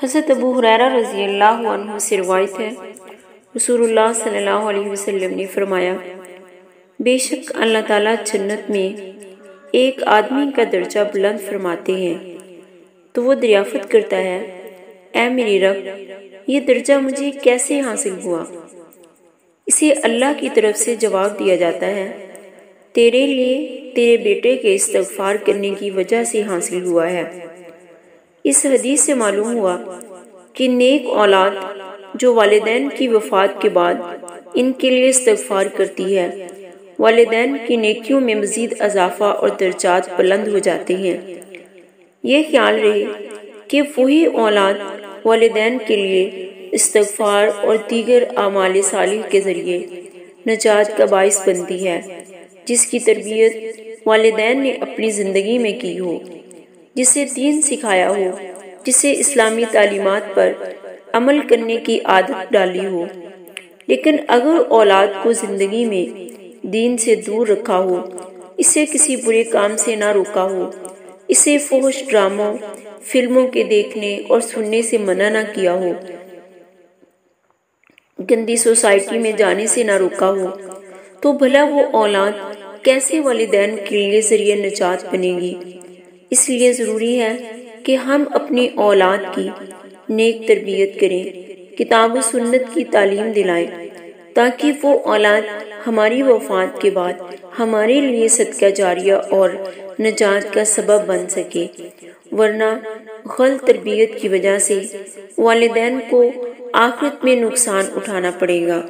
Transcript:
حضرت ابو ہریرہ رضی اللہ عنہ سے روایت ہے، رسول اللہ صلی اللہ علیہ وسلم نے فرمایا، بے شک اللہ تعالیٰ جنت میں ایک آدمی کا درجہ بلند فرماتے ہیں تو وہ دریافت کرتا ہے، اے میری رب، یہ درجہ مجھے کیسے حاصل ہوا؟ اسے اللہ کی طرف سے جواب دیا جاتا ہے، تیرے لیے تیرے بیٹے کے استغفار کرنے کی وجہ سے حاصل ہوا ہے۔ اس حدیث سے معلوم ہوا کہ نیک اولاد جو والدین کی وفات کے بعد ان کے لیے استغفار کرتی ہے، والدین کی نیکیوں میں مزید اضافہ اور درجات بلند ہو جاتے ہیں۔ یہ خیال رہے کہ وہی اولاد والدین کے لیے استغفار اور دیگر اعمال صالح کے ذریعے نجات کا باعث بنتی ہے، جس کی تربیت والدین نے اپنی زندگی میں کی ہو، جسے دین سکھایا ہو، جسے اسلامی تعلیمات پر عمل کرنے کی عادت ڈالی ہو۔ لیکن اگر اولاد کو زندگی میں دین سے دور رکھا ہو، اسے کسی برے کام سے نہ روکا ہو، اسے فحش ڈراموں، فلموں کے دیکھنے اور سننے سے منع نہ کیا ہو، گندی سوسائٹی میں جانے سے نہ روکا ہو، تو بھلا وہ اولاد کیسے والدین کے لیے ذریعہ نجات بنے گی؟ اس لیے ضروری ہے کہ ہم اپنی اولاد کی نیک تربیت کریں، کتاب و سنت کی تعلیم دلائیں، تاکہ وہ اولاد ہماری وفات کے بعد ہمارے لیے صدقہ جاریہ اور نجات کا سبب بن سکے، ورنہ غلط تربیت کی وجہ سے والدین کو آخرت میں نقصان اٹھانا پڑے گا۔